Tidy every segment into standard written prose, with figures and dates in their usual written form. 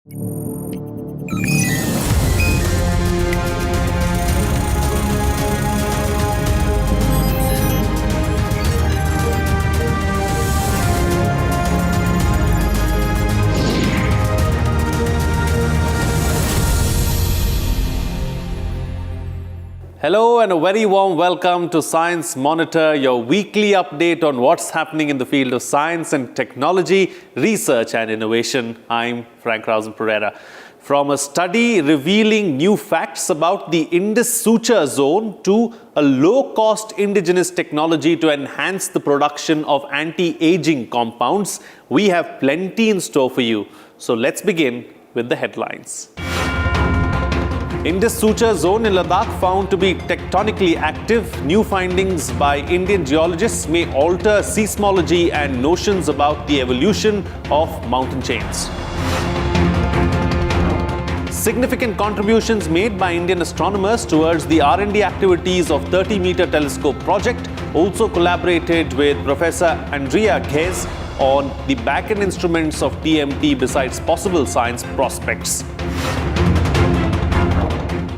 Hello and a very warm welcome to Science Monitor, your weekly update on what's happening in the field of science and technology, research and innovation. I'm Frank Pereira. From a study revealing new facts about the Indus Suture Zone to a low-cost indigenous technology to enhance the production of anti-aging compounds, we have plenty in store for you. So let's begin with the headlines. Indus Suture Zone in Ladakh found to be tectonically active. New findings by Indian geologists may alter seismology and notions about the evolution of mountain chains. Significant contributions made by Indian astronomers towards the R&D activities of 30-meter telescope project. Also collaborated with Professor Andrea Ghez on the back-end instruments of TMT besides possible science prospects.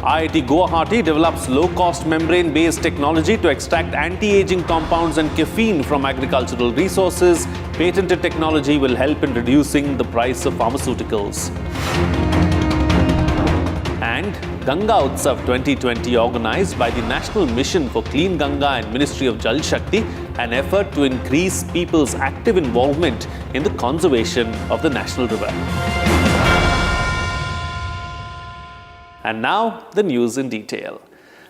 IIT Guwahati develops low-cost membrane-based technology to extract anti-aging compounds and caffeine from agricultural resources. Patented technology will help in reducing the price of pharmaceuticals. And Ganga Utsav 2020, organized by the National Mission for Clean Ganga and Ministry of Jal Shakti, an effort to increase people's active involvement in the conservation of the national river. And now, the news in detail.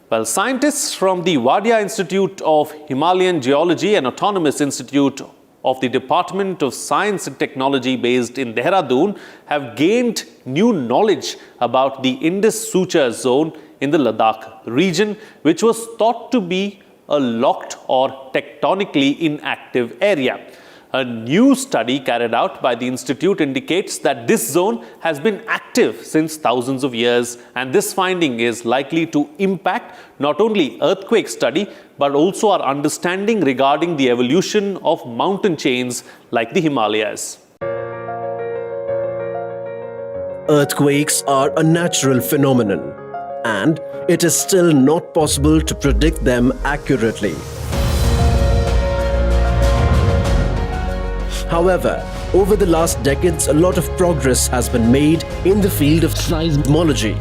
Well, scientists from the Wadia Institute of Himalayan Geology and Autonomous Institute of the Department of Science and Technology based in Dehradun have gained new knowledge about the Indus Suture Zone in the Ladakh region, which was thought to be a locked or tectonically inactive area. A new study carried out by the institute indicates that this zone has been active since thousands of years, and this finding is likely to impact not only earthquake study but also our understanding regarding the evolution of mountain chains like the Himalayas. Earthquakes are a natural phenomenon, and it is still not possible to predict them accurately. However, over the last decades, a lot of progress has been made in the field of seismology.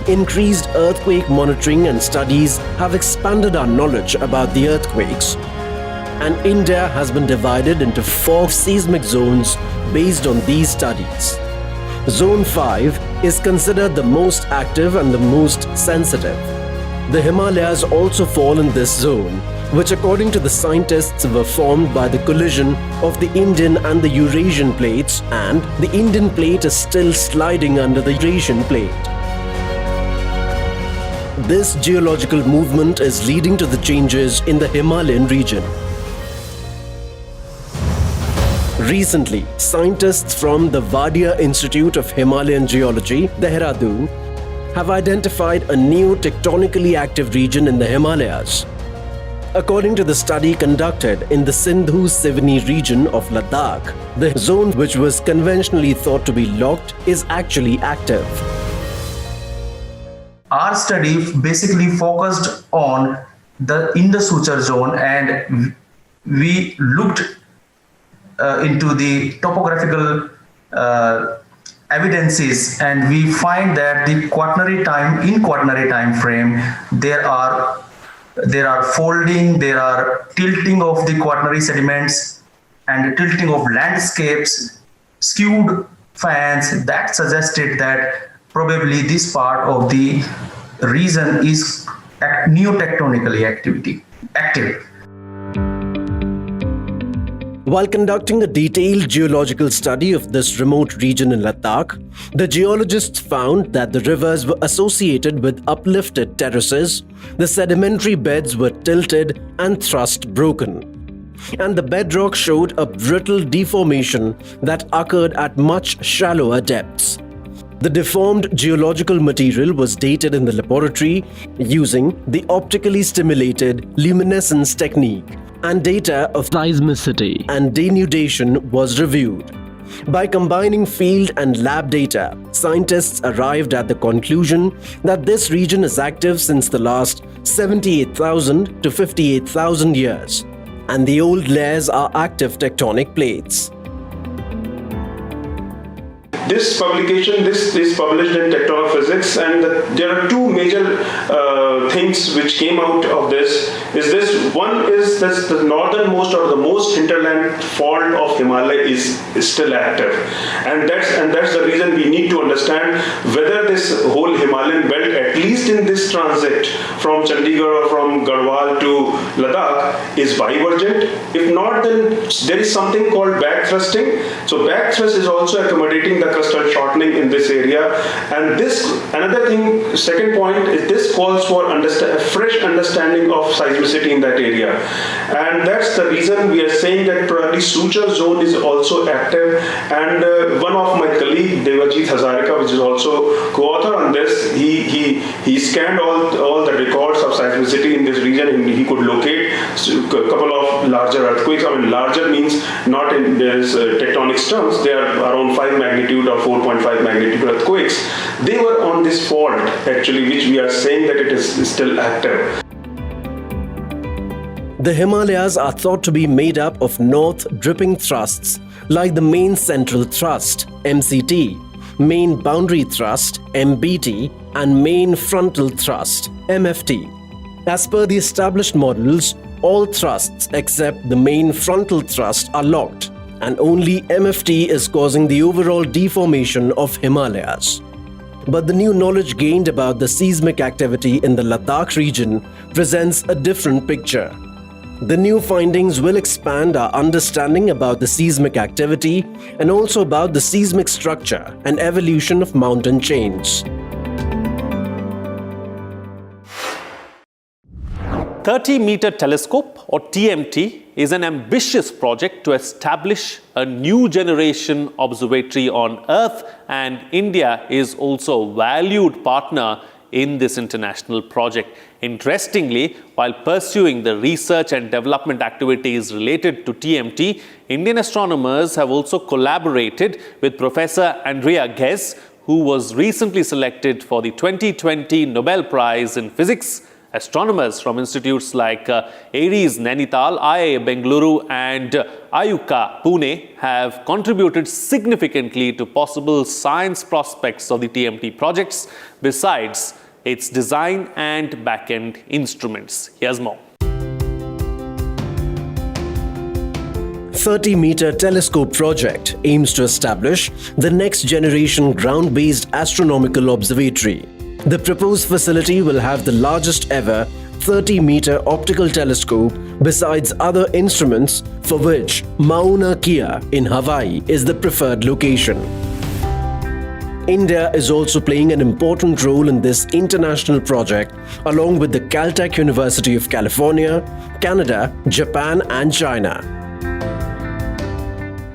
Increased earthquake monitoring and studies have expanded our knowledge about the earthquakes. And India has been divided into 4 seismic zones based on these studies. Zone 5 is considered the most active and the most sensitive. The Himalayas also fall in this zone, which according to the scientists were formed by the collision of the Indian and the Eurasian plates, and the Indian plate is still sliding under the Eurasian plate. This geological movement is leading to the changes in the Himalayan region. Recently, scientists from the Wadia Institute of Himalayan Geology, Dehradun, have identified a new tectonically active region in the Himalayas. According to the study conducted in the Sindhu-Sivani region of Ladakh, the zone which was conventionally thought to be locked is actually active. Our study basically focused on the Indus Suture Zone, and we looked into the topographical evidences, and we find that in quaternary time frame, there are folding, there are tilting of the quaternary sediments and tilting of landscapes, skewed fans that suggested that probably this part of the region is neotectonically active. While conducting a detailed geological study of this remote region in Ladakh, the geologists found that the rivers were associated with uplifted terraces, the sedimentary beds were tilted and thrust broken, and the bedrock showed a brittle deformation that occurred at much shallower depths. The deformed geological material was dated in the laboratory using the optically stimulated luminescence technique, and data of seismicity and denudation was reviewed. By combining field and lab data, scientists arrived at the conclusion that this region is active since the last 78,000 to 58,000 years, and the old layers are active tectonic plates. This publication, this is published in Tectonic Physics, and there are two major things which came out of this. One is that the northernmost or the most hinterland fault of Himalaya is still active, and that's the reason we need to understand whether this whole Himalayan belt, at least in this transit from Chandigarh or from Garhwal to Ladakh, is divergent. If not, then there is something called backthrusting. So backthrust is also accommodating the crustal shortening in this area. And another thing, second point, is this calls for a fresh understanding of seismicity in that area. And that's the reason we are saying that probably suture zone is also active. And one of my colleague, Devajit Hazarika, which is also co-author on this, he scanned all the records of seismicity in this region, and he could locate a couple of larger earthquakes. I mean, larger means not in this tectonic terms. They are around 5 magnitude or 4.5 magnitude earthquakes. They were on this fault actually, which we are saying that it is still active. The Himalayas are thought to be made up of north dripping thrusts like the main central thrust (MCT), main boundary thrust (MBT), and main frontal thrust (MFT). As per the established models, all thrusts except the main frontal thrust are locked, and only MFT is causing the overall deformation of Himalayas. But the new knowledge gained about the seismic activity in the Ladakh region presents a different picture. The new findings will expand our understanding about the seismic activity and also about the seismic structure and evolution of mountain chains. 30-meter telescope, or TMT, is an ambitious project to establish a new generation observatory on Earth, and India is also a valued partner in this international project. Interestingly, while pursuing the research and development activities related to TMT, Indian astronomers have also collaborated with Professor Andrea Ghez, who was recently selected for the 2020 Nobel Prize in Physics. Astronomers from institutes like Aries Nainital, IIA Bengaluru and Ayuka Pune have contributed significantly to possible science prospects of the TMT projects, besides its design and back-end instruments. Here's more. 30-meter telescope project aims to establish the next generation ground-based astronomical observatory. The proposed facility will have the largest ever 30-meter optical telescope besides other instruments, for which Mauna Kea in Hawaii is the preferred location. India is also playing an important role in this international project along with the Caltech University of California, Canada, Japan and China.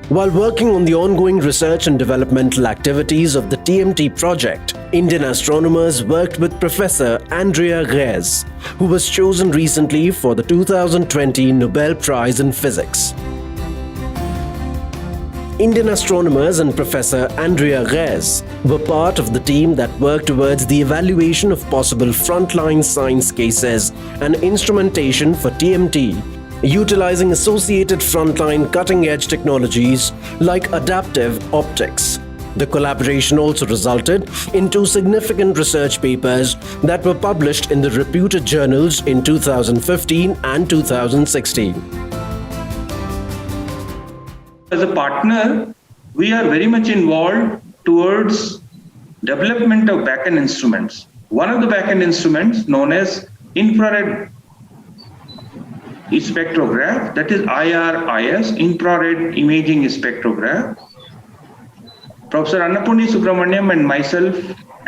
While working on the ongoing research and developmental activities of the TMT project, Indian astronomers worked with Professor Andrea Ghez, who was chosen recently for the 2020 Nobel Prize in Physics. Indian astronomers and Professor Andrea Ghez were part of the team that worked towards the evaluation of possible frontline science cases and instrumentation for TMT, utilizing associated frontline cutting-edge technologies like adaptive optics. The collaboration also resulted in 2 significant research papers that were published in the reputed journals in 2015 and 2016. As a partner, we are very much involved towards development of back-end instruments. One of the back-end instruments known as infrared spectrograph, that is IRIS, infrared imaging spectrograph. Professor Annapurni Subramaniam and myself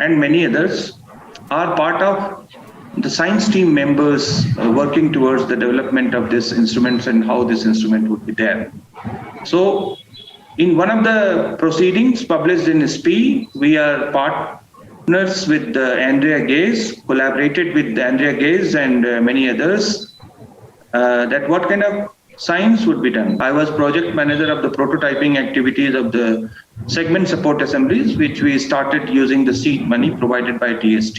and many others are part of the science team members working towards the development of this instrument and how this instrument would be there. So in one of the proceedings published in SPI, we are partners with Andrea Ghez, collaborated with Andrea Ghez and many others, that what kind of science would be done. I was project manager of the prototyping activities of the segment support assemblies, which we started using the seed money provided by TST.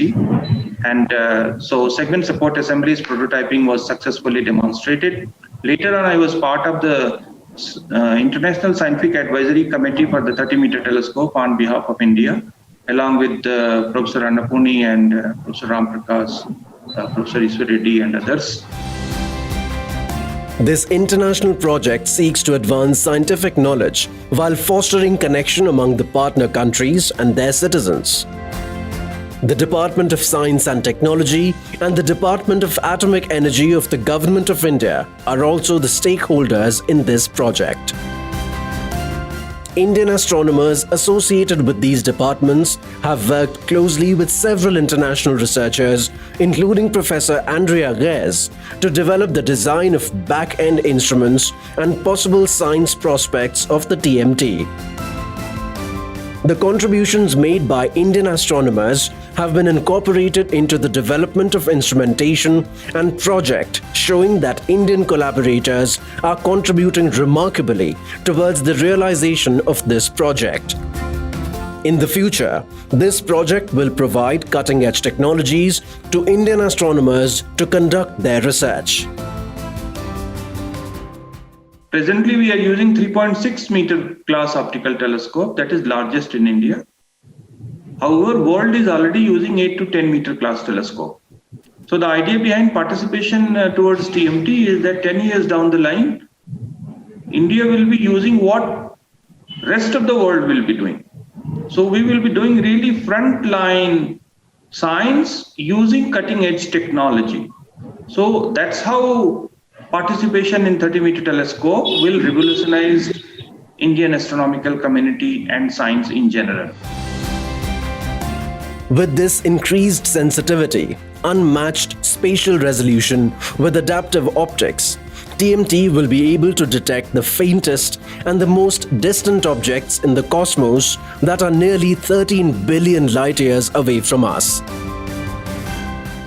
And so segment support assemblies prototyping was successfully demonstrated. Later on, I was part of the International Scientific Advisory Committee for the 30-meter telescope on behalf of India, along with Professor Annapurni and Professor Ram Prakash, Professor Iswar Reddy and others. This international project seeks to advance scientific knowledge while fostering connection among the partner countries and their citizens. The Department of Science and Technology and the Department of Atomic Energy of the Government of India are also the stakeholders in this project. Indian astronomers associated with these departments have worked closely with several international researchers, including Professor Andrea Ghez, to develop the design of back-end instruments and possible science prospects of the TMT. The contributions made by Indian astronomers have been incorporated into the development of instrumentation and project, showing that Indian collaborators are contributing remarkably towards the realization of this project. In the future, this project will provide cutting-edge technologies to Indian astronomers to conduct their research. Presently, we are using 3.6 meter class optical telescope, that is largest in India. However, world is already using 8 to 10 meter class telescope. So the idea behind participation towards TMT is that 10 years down the line, India will be using what rest of the world will be doing. So we will be doing really frontline science using cutting edge technology. So that's how participation in 30-meter telescope will revolutionize Indian astronomical community and science in general. With this increased sensitivity, unmatched spatial resolution with adaptive optics, TMT will be able to detect the faintest and the most distant objects in the cosmos that are nearly 13 billion light-years away from us.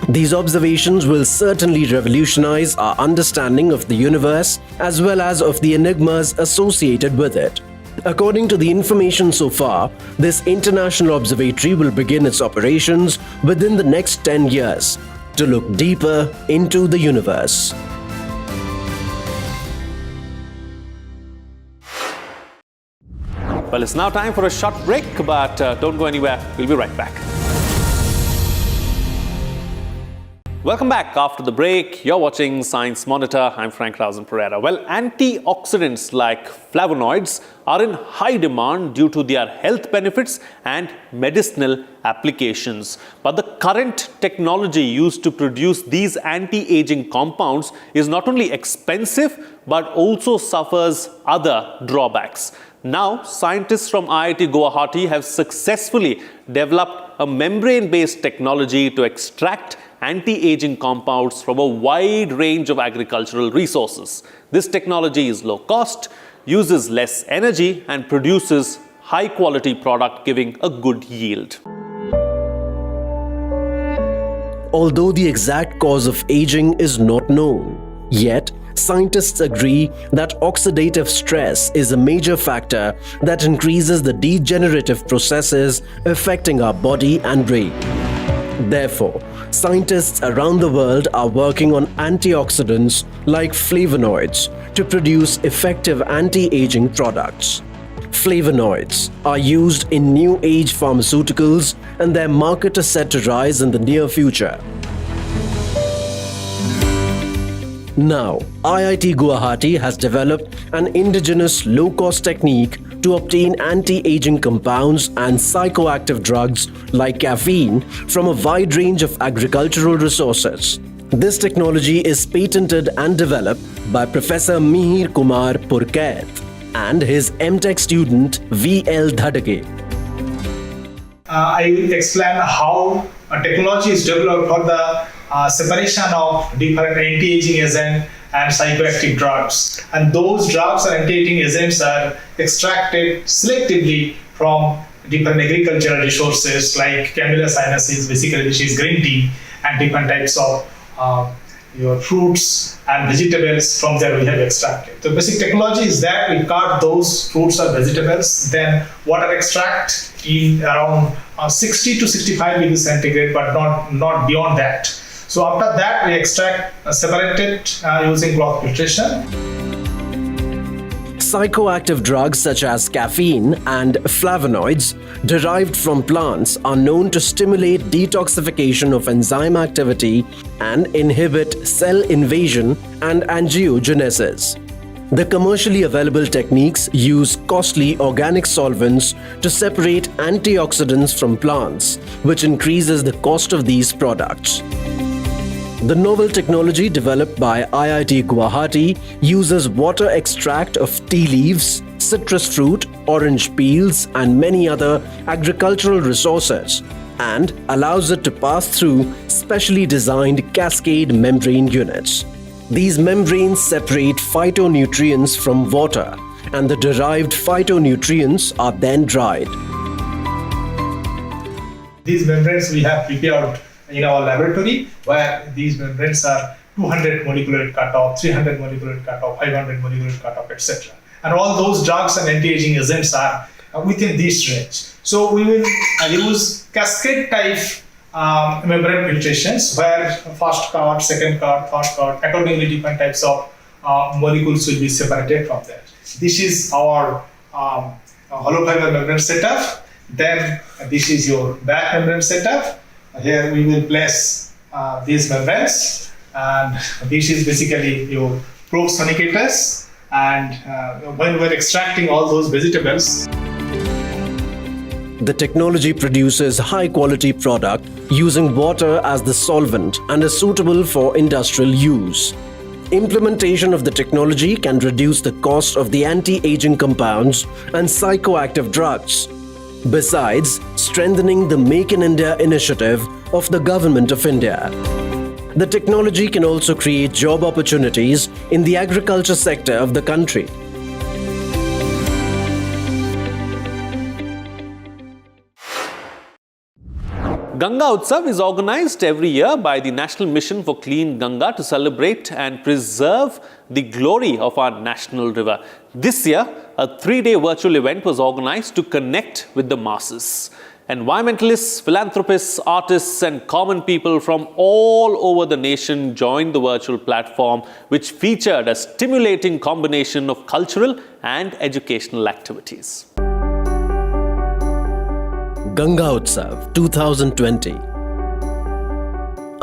These observations will certainly revolutionize our understanding of the universe as well as of the enigmas associated with it. According to the information so far, this international observatory will begin its operations within the next 10 years to look deeper into the universe. Well, it's now time for a short break, but don't go anywhere. We'll be right back. Welcome back. After the break, you're watching Science Monitor. I'm Frank Rausen Pereira. Well, antioxidants like flavonoids are in high demand due to their health benefits and medicinal applications. But the current technology used to produce these anti-aging compounds is not only expensive, but also suffers other drawbacks. Now, scientists from IIT Guwahati have successfully developed a membrane-based technology to extract anti-aging compounds from a wide range of agricultural resources. This technology is low cost, uses less energy, and produces high-quality product giving a good yield. Although the exact cause of aging is not known, yet scientists agree that oxidative stress is a major factor that increases the degenerative processes affecting our body and brain. Therefore, scientists around the world are working on antioxidants like flavonoids to produce effective anti-aging products. Flavonoids are used in new age pharmaceuticals and their market is set to rise in the near future. Now, IIT Guwahati has developed an indigenous low-cost technique to obtain anti-aging compounds and psychoactive drugs like caffeine from a wide range of agricultural resources. This technology is patented and developed by Professor Mihir Kumar Purkaith and his MTech student VL Dhadake. I will explain how technology is developed for the separation of different anti-aging agents and psychoactive drugs. And those drugs and anti-aging agents are extracted selectively from different agricultural resources like Camellia sinensis, basically which is green tea, and different types of your fruits and vegetables. From there we have extracted. The basic technology is that we cut those fruits or vegetables, then water extract in around 60 to 65 degrees centigrade, but not beyond that. So after that we extract, separate it using cloth filtration. Psychoactive drugs such as caffeine and flavonoids derived from plants are known to stimulate detoxification of enzyme activity and inhibit cell invasion and angiogenesis. The commercially available techniques use costly organic solvents to separate antioxidants from plants, which increases the cost of these products. The novel technology developed by IIT Guwahati uses water extract of tea leaves, citrus fruit, orange peels, and many other agricultural resources, and allows it to pass through specially designed cascade membrane units. These membranes separate phytonutrients from water, and the derived phytonutrients are then dried. These membranes we have prepared in our laboratory, where these membranes are 200 molecular cutoff, 300 molecular cutoff, 500 molecular cutoff, etc. And all those drugs and anti-aging agents are within this range. So we will use cascade type membrane filtrations, where first cut, second cut, third cut, accordingly different types of molecules will be separated from that. This is our hollow fiber membrane setup. Then this is your back membrane setup. Here we will place these membranes, and this is basically your probe sonicators. And when we're extracting all those vegetables, the technology produces high-quality product using water as the solvent and is suitable for industrial use. Implementation of the technology can reduce the cost of the anti-aging compounds and psychoactive drugs, besides strengthening the Make in India initiative of the Government of India. The technology can also create job opportunities in the agriculture sector of the country. Ganga Utsav is organized every year by the National Mission for Clean Ganga to celebrate and preserve the glory of our national river. This year, a 3-day virtual event was organized to connect with the masses. Environmentalists, philanthropists, artists, and common people from all over the nation joined the virtual platform, which featured a stimulating combination of cultural and educational activities. Ganga Utsav 2020.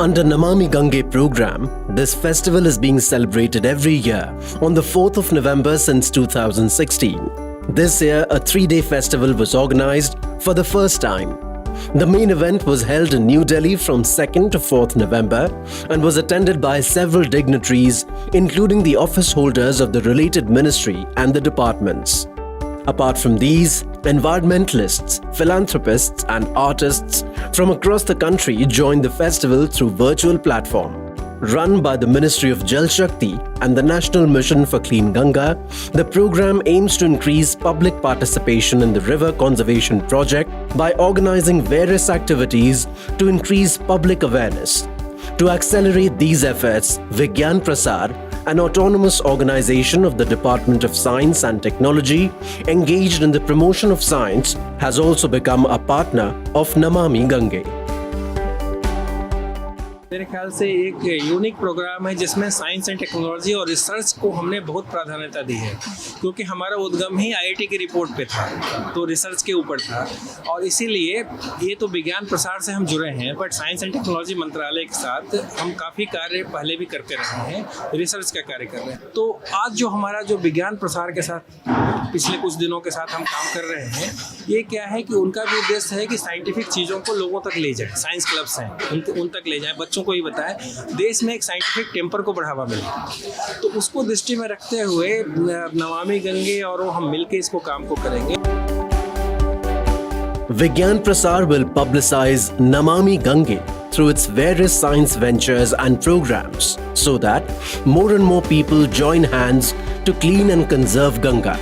Under Namami Gange program, this festival is being celebrated every year on the 4th of November since 2016. This year, a 3-day festival was organized for the first time. The main event was held in New Delhi from 2nd to 4th November and was attended by several dignitaries, including the office holders of the related ministry and the departments. Apart from these, environmentalists, philanthropists, and artists from across the country joined the festival through virtual platform. Run by the Ministry of Jal Shakti and the National Mission for Clean Ganga, the program aims to increase public participation in the river conservation project by organizing various activities to increase public awareness. To accelerate these efforts, Vigyan Prasar, an autonomous organization of the Department of Science and Technology engaged in the promotion of science, has also become a partner of Namami Gange. मेरे ख्याल से एक unique programme है जिसमें science and technology और research को हमने बहुत प्राधान्यता दी है, क्योंकि हमारा उद्गम ही आईआईटी की रिपोर्ट पे था, तो रिसर्च के ऊपर था। और इसीलिए ये तो विज्ञान प्रसार से हम जुड़े हैं, बट साइंस एंड टेक्नोलॉजी मंत्रालय के साथ हम काफ़ी कार्य पहले भी करते रहे हैं, रिसर्च का कार्य कर रहे हैं। तो आज जो हमारा जो विज्ञान प्रसार के साथ पिछले कुछ दिनों के साथ हम काम कर रहे हैं, ये क्या है कि उनका भी उद्देश्य है कि साइंटिफिक चीज़ों को लोगों तक ले जाए, साइंस क्लब्स हैं उन तक ले जाए, बच्चों को ही बताएं, देश में एक साइंटिफिक टेम्पर को बढ़ावा मिले। तो उसको दृष्टि में रखते हुए नमामि गंगे और हम मिलकर इसको काम को करेंगे। Vigyan Prasar will publicize Namami Gange through its various science ventures and programs so that more and more people join hands to clean and conserve Ganga.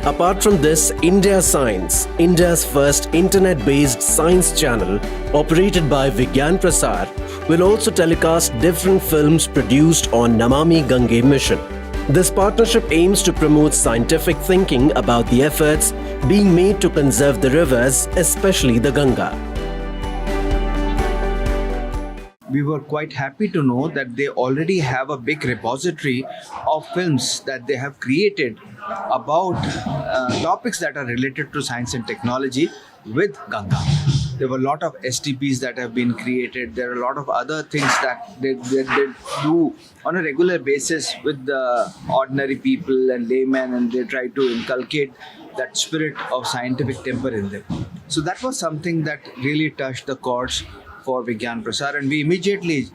Apart from this, India Science, India's first internet-based science channel, operated by Vigyan Prasar, will also telecast different films produced on Namami Gange mission. This partnership aims to promote scientific thinking about the efforts being made to conserve the rivers, especially the Ganga. We were quite happy to know that they already have a big repository of films that they have created about topics that are related to science and technology with Ganga. There were a lot of STPs that have been created. There are a lot of other things that they do on a regular basis with the ordinary people and laymen, and they try to inculcate that spirit of scientific temper in them. So that was something that really touched the chords for Vigyan Prasar, and we immediately,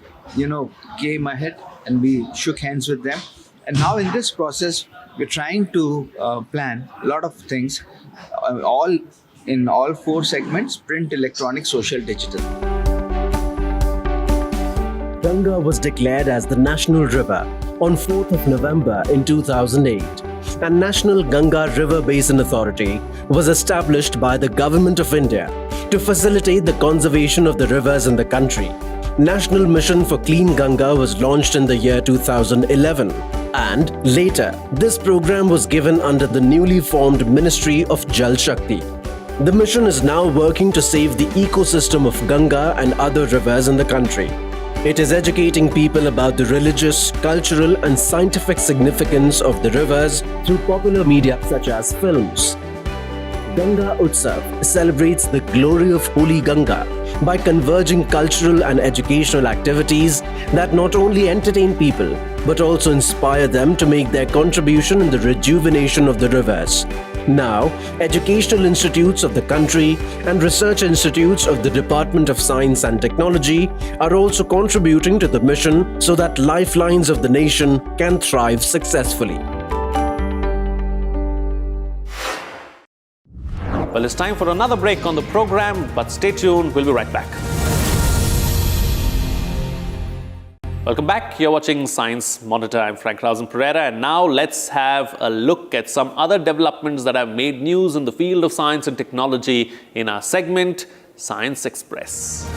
came ahead and we shook hands with them. And now in this process, we're trying to plan a lot of things, all in all 4 segments: print, electronic, social, digital. Ganga was declared as the national river on 4th of November in 2008. And National Ganga River Basin Authority was established by the Government of India to facilitate the conservation of the rivers in the country. National Mission for Clean Ganga was launched in the year 2011, and later this program was given under the newly formed Ministry of Jal Shakti. The mission is now working to save the ecosystem of Ganga and other rivers in the country. It is educating people about the religious, cultural and scientific significance of the rivers through popular media such as films. Ganga Utsav celebrates the glory of Holy Ganga by converging cultural and educational activities that not only entertain people but also inspire them to make their contribution in the rejuvenation of the rivers. Now, educational institutes of the country and research institutes of the Department of Science and Technology are also contributing to the mission so that lifelines of the nation can thrive successfully. Well, it's time for another break on the program, but stay tuned, we'll be right back. Welcome back. You're watching Science Monitor. I'm Frank Rausen Pereira, and now let's have a look at some other developments that have made news in the field of science and technology in our segment, Science Express.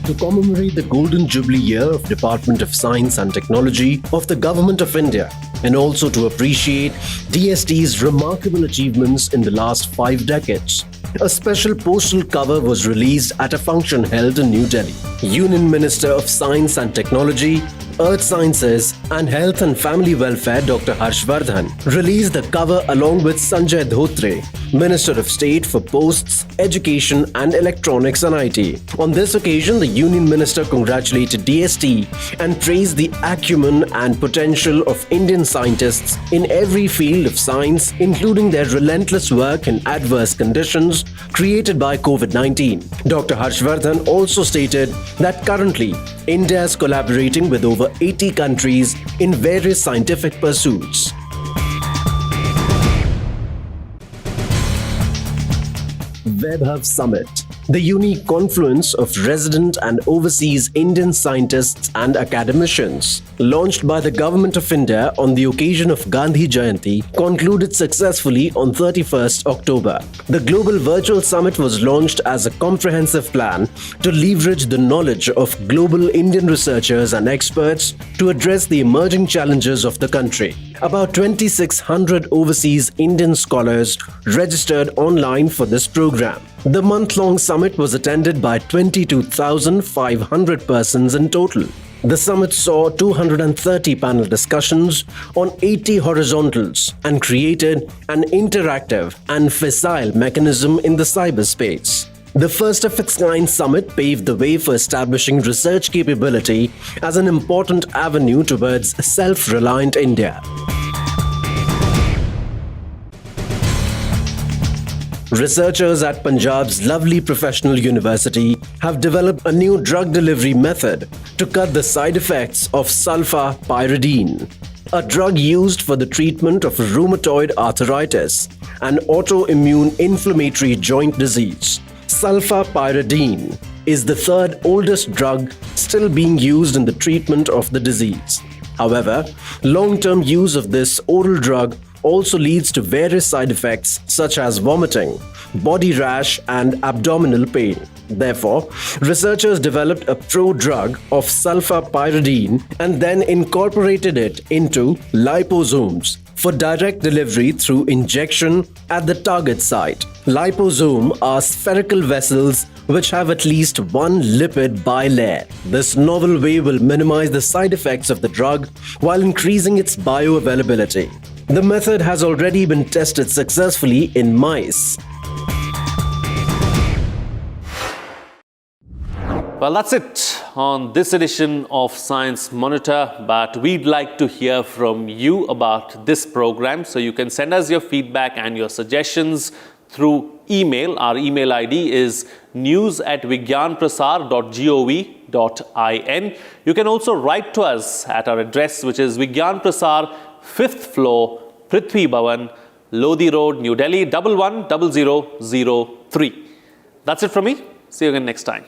To commemorate the Golden Jubilee Year of Department of Science and Technology of the Government of India, and also to appreciate DST's remarkable achievements in the last 5 decades, a special postal cover was released at a function held in New Delhi. Union Minister of Science and Technology, Earth Sciences and Health and Family Welfare Dr. Harshvardhan released the cover along with Sanjay Dhotre, Minister of State for Posts, Education and Electronics and IT. On this occasion, the Union Minister congratulated DST and praised the acumen and potential of Indian scientists in every field of science, including their relentless work in adverse conditions created by COVID-19. Dr. Harshvardhan also stated that currently, India is collaborating with over 80 countries in various scientific pursuits. WebHub Summit, the unique confluence of resident and overseas Indian scientists and academicians, launched by the Government of India on the occasion of Gandhi Jayanti, concluded successfully on 31st October. The Global Virtual Summit was launched as a comprehensive plan to leverage the knowledge of global Indian researchers and experts to address the emerging challenges of the country. About 2,600 overseas Indian scholars registered online for this program. The month-long summit was attended by 22,500 persons in total. The summit saw 230 panel discussions on 80 horizontals and created an interactive and facile mechanism in the cyberspace. The first of its kind summit paved the way for establishing research capability as an important avenue towards self-reliant India. Researchers at Punjab's Lovely Professional University have developed a new drug delivery method to cut the side effects of sulfapyridine, a drug used for the treatment of rheumatoid arthritis, an autoimmune inflammatory joint disease. Sulfapyridine is the third oldest drug still being used in the treatment of the disease. However, long-term use of this oral drug also leads to various side effects such as vomiting, body rash, and abdominal pain. Therefore, researchers developed a prodrug of sulfapyridine and then incorporated it into liposomes for direct delivery through injection at the target site. Liposome are spherical vessels which have at least one lipid bilayer. This novel way will minimize the side effects of the drug while increasing its bioavailability. The method has already been tested successfully in mice. Well, that's it on this edition of Science Monitor, but we'd like to hear from you about this program. So you can send us your feedback and your suggestions through email. Our email ID is news@vigyanprasar.gov.in. You can also write to us at our address, which is Vigyan Prasar, 5th floor, Prithvi Bhavan, Lodi Road, New Delhi, 110003. That's it from me. See you again next time.